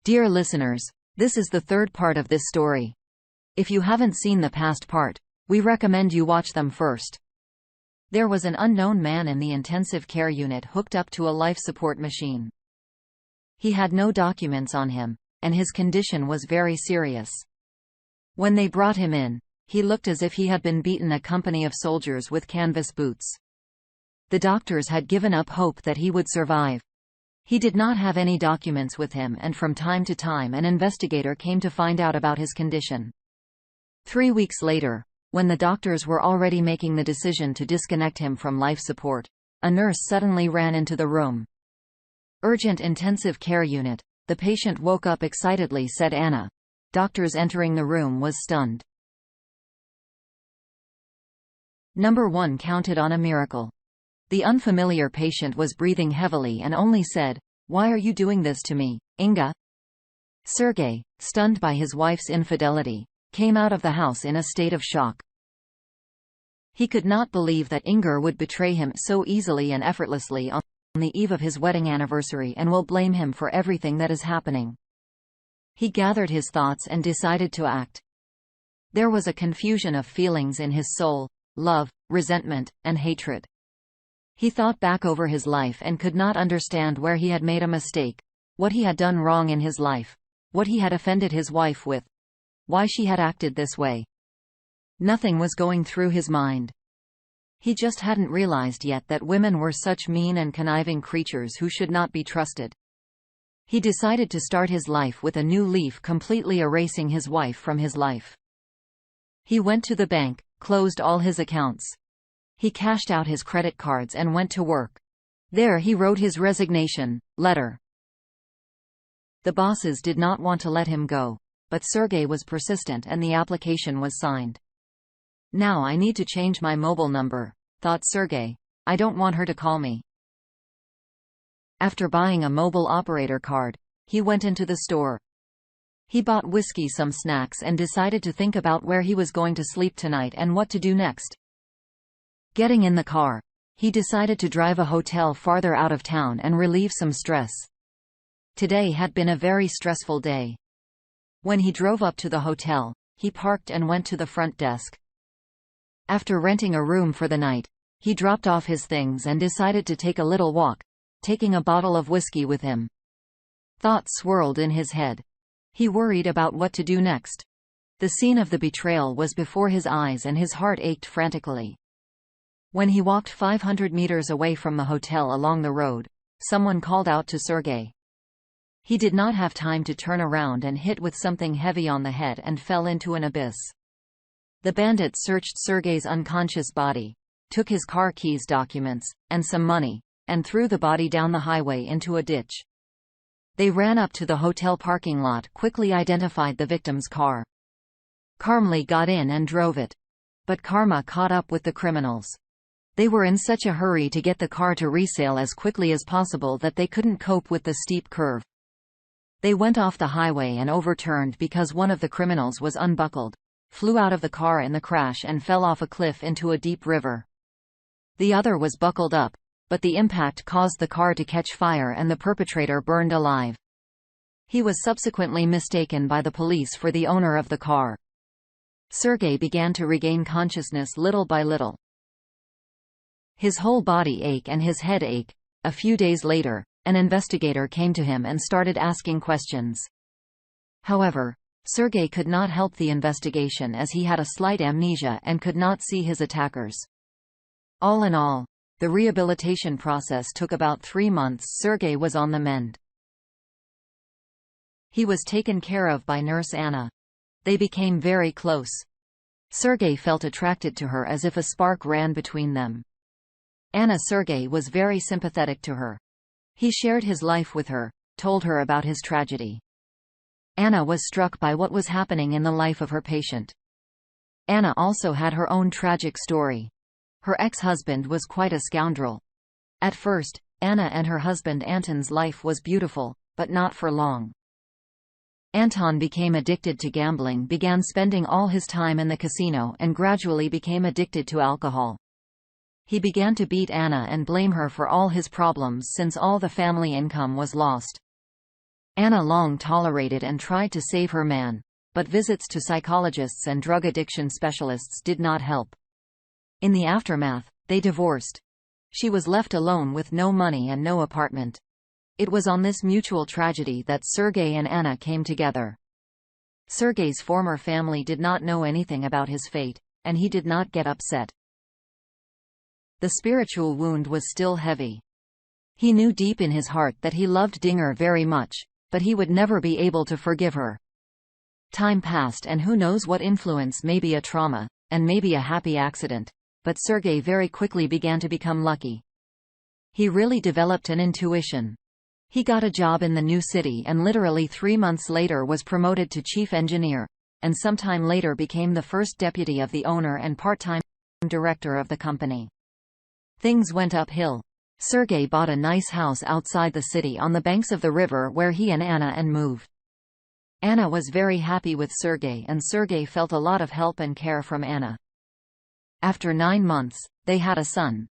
Dear listeners, this is the third part of this story. If you haven't seen the past part, we recommend you watch them first. There was an unknown man in the intensive care unit hooked up to a life support machine. He had no documents on him, and his condition was very serious. When they brought him in, he looked as if he had been beaten. A company of soldiers with canvas boots. The doctors had given up hope that he would survive. He did not have any documents with him, and from time to time an investigator came to find out about his condition. 3 weeks later, when the doctors were already making the decision to disconnect him from life support, a nurse suddenly ran into the room. "Urgent intensive care unit." The patient woke up excitedly, said Anna. Doctors entering the room was stunned. Number 1 counted on a miracle. The unfamiliar patient was breathing heavily and only said, "Why are you doing this to me, Inga?" Sergei, stunned by his wife's infidelity, came out of the house in a state of shock. He could not believe that Inger would betray him so easily and effortlessly on the eve of his wedding anniversary and will blame him for everything that is happening. He gathered his thoughts and decided to act. There was a confusion of feelings in his soul: love, resentment, and hatred. He thought back over his life and could not understand where he had made a mistake, what he had done wrong in his life, what he had offended his wife with, why she had acted this way. Nothing was going through his mind. He just hadn't realized yet that women were such mean and conniving creatures who should not be trusted. He decided to start his life with a new leaf, completely erasing his wife from his life. He went to the bank, closed all his accounts. He cashed out his credit cards and went to work. There he wrote his resignation letter. The bosses did not want to let him go, but Sergei was persistent and the application was signed. "Now I need to change my mobile number," thought Sergei. "I don't want her to call me." After buying a mobile operator card, he went into the store. He bought whiskey, some snacks, and decided to think about where he was going to sleep tonight and what to do next. Getting in the car, he decided to drive a hotel farther out of town and relieve some stress. Today had been a very stressful day. When he drove up to the hotel, he parked and went to the front desk. After renting a room for the night, he dropped off his things and decided to take a little walk, taking a bottle of whiskey with him. Thoughts swirled in his head. He worried about what to do next. The scene of the betrayal was before his eyes and his heart ached frantically. When he walked 500 meters away from the hotel along the road, someone called out to Sergei. He did not have time to turn around and hit with something heavy on the head and fell into an abyss. The bandit searched Sergei's unconscious body, took his car keys, documents, and some money, and threw the body down the highway into a ditch. They ran up to the hotel parking lot, quickly identified the victim's car. Calmly got in and drove it. But karma caught up with the criminals. They were in such a hurry to get the car to resale as quickly as possible that they couldn't cope with the steep curve. They went off the highway and overturned because one of the criminals was unbuckled, flew out of the car in the crash and fell off a cliff into a deep river. The other was buckled up, but the impact caused the car to catch fire and the perpetrator burned alive. He was subsequently mistaken by the police for the owner of the car. Sergei began to regain consciousness little by little. His whole body ached and his head ached. A few days later, an investigator came to him and started asking questions. However, Sergei could not help the investigation as he had a slight amnesia and could not see his attackers. All in all, the rehabilitation process took about 3 months. Sergei was on the mend. He was taken care of by Nurse Anna. They became very close. Sergei felt attracted to her as if a spark ran between them. Sergei was very sympathetic to her. He shared his life with her, told her about his tragedy. Anna was struck by what was happening in the life of her patient. Anna also had her own tragic story. Her ex-husband was quite a scoundrel. At first, Anna and her husband Anton's life was beautiful, but not for long. Anton became addicted to gambling, began spending all his time in the casino, and gradually became addicted to alcohol. He began to beat Anna and blame her for all his problems since all the family income was lost. Anna long tolerated and tried to save her man, but visits to psychologists and drug addiction specialists did not help. In the aftermath, they divorced. She was left alone with no money and no apartment. It was on this mutual tragedy that Sergei and Anna came together. Sergei's former family did not know anything about his fate, and he did not get upset. The spiritual wound was still heavy. He knew deep in his heart that he loved Dinger very much, but he would never be able to forgive her. Time passed, and who knows what influence, maybe a trauma, and maybe a happy accident, but Sergei very quickly began to become lucky. He really developed an intuition. He got a job in the new city and literally 3 months later was promoted to chief engineer, and sometime later became the first deputy of the owner and part-time director of the company. Things went uphill. Sergei bought a nice house outside the city on the banks of the river where he and Anna moved. Anna was very happy with Sergei, and Sergei felt a lot of help and care from Anna. After 9 months, they had a son.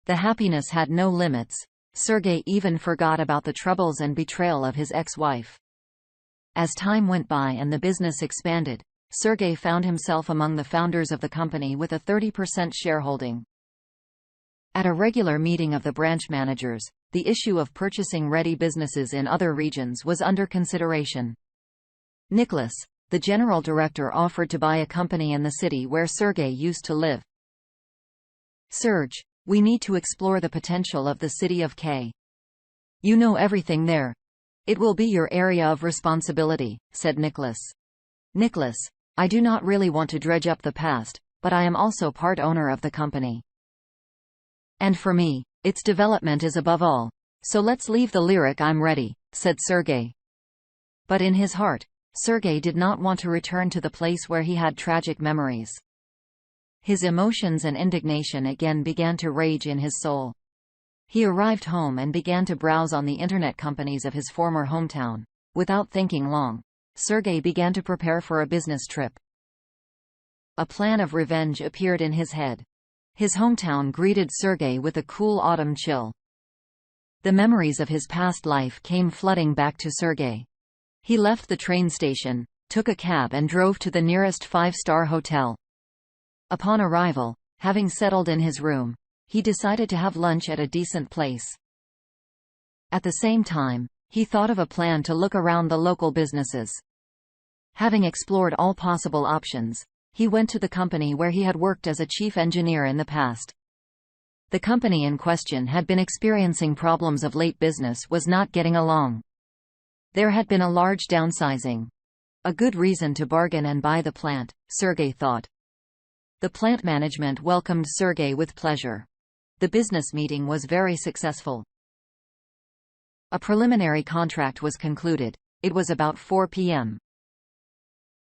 The happiness had no limits. Sergei even forgot about the troubles and betrayal of his ex-wife. As time went by and the business expanded, Sergei found himself among the founders of the company with a 30% shareholding. At a regular meeting of the branch managers, the issue of purchasing ready businesses in other regions was under consideration. Nicholas, the general director, offered to buy a company in the city where Sergei used to live. "Serge, we need to explore the potential of the city of K. You know everything there. It will be your area of responsibility," said Nicholas. "Nicholas, I do not really want to dredge up the past, but I am also part owner of the company. And for me, its development is above all. So let's leave the lyric 'I'm ready,'" said Sergei. But in his heart, Sergei did not want to return to the place where he had tragic memories. His emotions and indignation again began to rage in his soul. He arrived home and began to browse on the internet companies of his former hometown. Without thinking long, Sergei began to prepare for a business trip. A plan of revenge appeared in his head. His hometown greeted Sergei with a cool autumn chill. The memories of his past life came flooding back to Sergei. He left the train station, took a cab and drove to the nearest 5-star hotel. Upon arrival, having settled in his room, he decided to have lunch at a decent place. At the same time, he thought of a plan to look around the local businesses. Having explored all possible options, he went to the company where he had worked as a chief engineer in the past. The company in question had been experiencing problems of late, business was not getting along. There had been a large downsizing. A good reason to bargain and buy the plant, Sergei thought. The plant management welcomed Sergei with pleasure. The business meeting was very successful. A preliminary contract was concluded. It was about 4 p.m.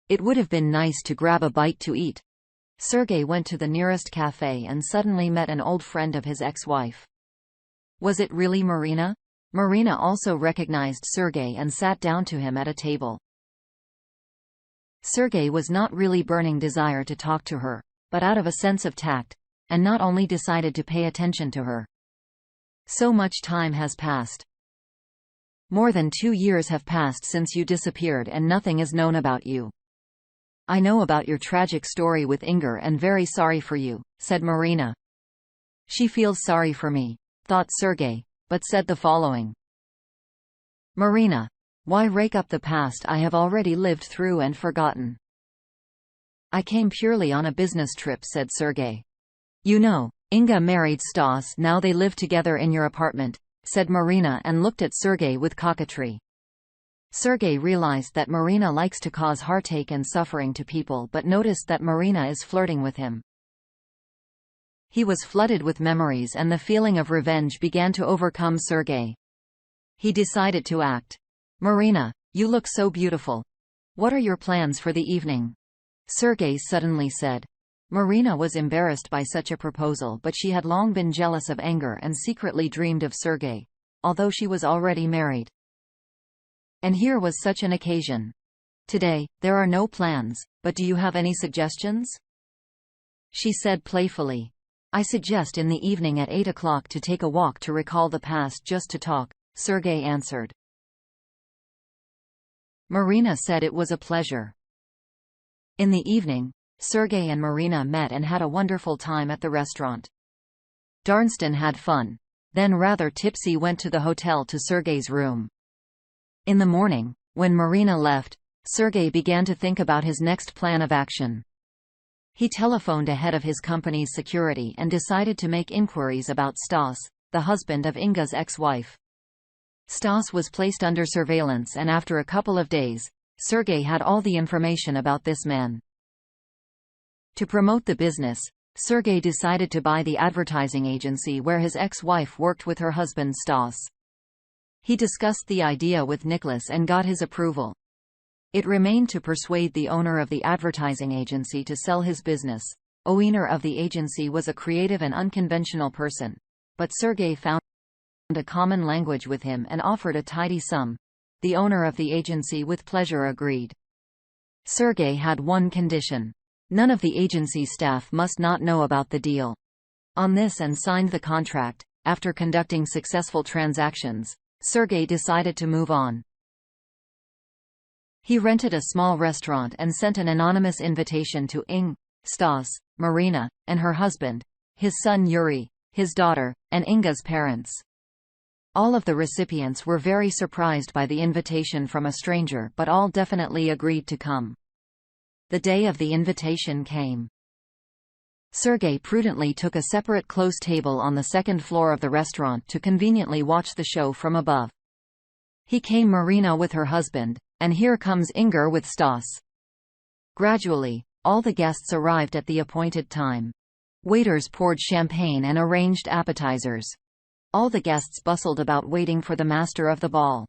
It would have been nice to grab a bite to eat. Sergei went to the nearest cafe and suddenly met an old friend of his ex-wife. Was it really Marina? Marina also recognized Sergei and sat down to him at a table. Sergei was not really burning desire to talk to her, but out of a sense of tact, and not only decided to pay attention to her. "So much time has passed. More than 2 years have passed since you disappeared and nothing is known about you. I know about your tragic story with Inger and very sorry for you," said Marina. She feels sorry for me, thought Sergei, but said the following. "Marina, why rake up the past I have already lived through and forgotten? I came purely on a business trip," said Sergei. "You know, Inga married Stas, now they live together in your apartment," said Marina and looked at Sergei with coquetry. Sergei realized that Marina likes to cause heartache and suffering to people, but noticed that Marina is flirting with him. He was flooded with memories and the feeling of revenge began to overcome Sergei. He decided to act. "Marina, you look so beautiful. What are your plans for the evening?" Sergei suddenly said. Marina was embarrassed by such a proposal, but she had long been jealous of Inger and secretly dreamed of Sergei, although she was already married. And here was such an occasion. "Today, there are no plans, but do you have any suggestions?" she said playfully. "I suggest in the evening at 8 o'clock to take a walk to recall the past, just to talk," Sergei answered. Marina said it was a pleasure. In the evening, Sergei and Marina met and had a wonderful time at the restaurant. Darnston had fun. Then rather tipsy went to the hotel to Sergei's room. In the morning, when Marina left, Sergei began to think about his next plan of action. He telephoned ahead of his company's security and decided to make inquiries about Stas, the husband of Inga's ex-wife. Stas was placed under surveillance, and after a couple of days, Sergei had all the information about this man. To promote the business, Sergei decided to buy the advertising agency where his ex-wife worked with her husband Stas. He discussed the idea with Nicholas and got his approval. It remained to persuade the owner of the advertising agency to sell his business. The owner of the agency was a creative and unconventional person, but Sergei found a common language with him and offered a tidy sum. The owner of the agency with pleasure agreed. Sergei had one condition. None of the agency staff must not know about the deal. On this and signed the contract. After conducting successful transactions, Sergei decided to move on. He rented a small restaurant and sent an anonymous invitation to Inga, Stas, Marina, and her husband, his son Yuri, his daughter, and Inga's parents. All of the recipients were very surprised by the invitation from a stranger, but all definitely agreed to come. The day of the invitation came. Sergei prudently took a separate close table on the second floor of the restaurant to conveniently watch the show from above. He came Marina with her husband, and here comes Inga with Stas. Gradually, all the guests arrived at the appointed time. Waiters poured champagne and arranged appetizers. All the guests bustled about waiting for the master of the ball.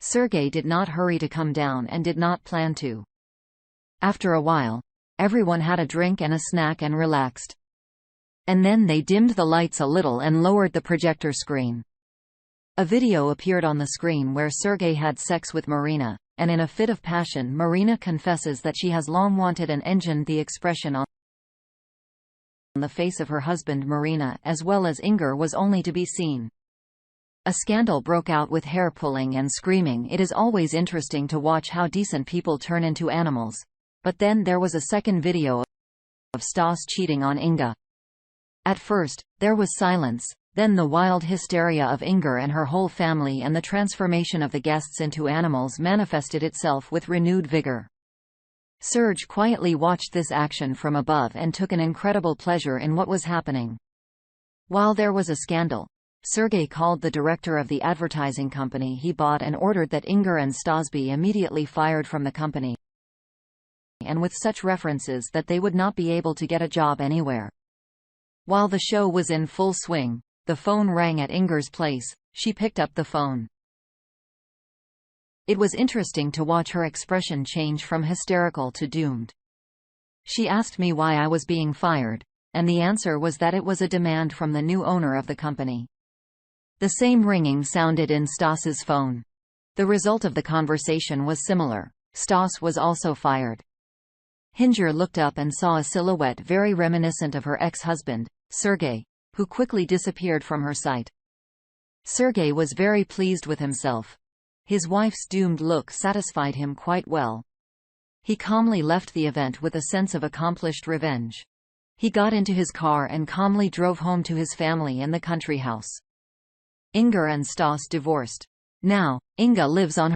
Sergei did not hurry to come down and did not plan to. After a while, everyone had a drink and a snack and relaxed. And then they dimmed the lights a little and lowered the projector screen. A video appeared on the screen where Sergei had sex with Marina, and in a fit of passion Marina confesses that she has long wanted and envisioned the expression on the face of her husband Marina as well as Inga was only to be seen. A scandal broke out with hair pulling and screaming. It is always interesting to watch how decent people turn into animals. But then there was a second video of Stas cheating on Inga. At first, there was silence, then the wild hysteria of Inga and her whole family and the transformation of the guests into animals manifested itself with renewed vigor. Serge quietly watched this action from above and took an incredible pleasure in what was happening. While there was a scandal, Sergei called the director of the advertising company he bought and ordered that Inga and Stas be immediately fired from the company, and with such references that they would not be able to get a job anywhere. While the show was in full swing, the phone rang at Inga's place. She picked up the phone. It was interesting to watch her expression change from hysterical to doomed. She asked me why I was being fired, and the answer was that it was a demand from the new owner of the company. The same ringing sounded in Stas's phone. The result of the conversation was similar. Stas was also fired. Hinge looked up and saw a silhouette very reminiscent of her ex-husband, Sergei, who quickly disappeared from her sight. Sergei was very pleased with himself. His wife's doomed look satisfied him quite well. He calmly left the event with a sense of accomplished revenge. He got into his car and calmly drove home to his family in the country house. Inga and Stas divorced. Now, Inga lives on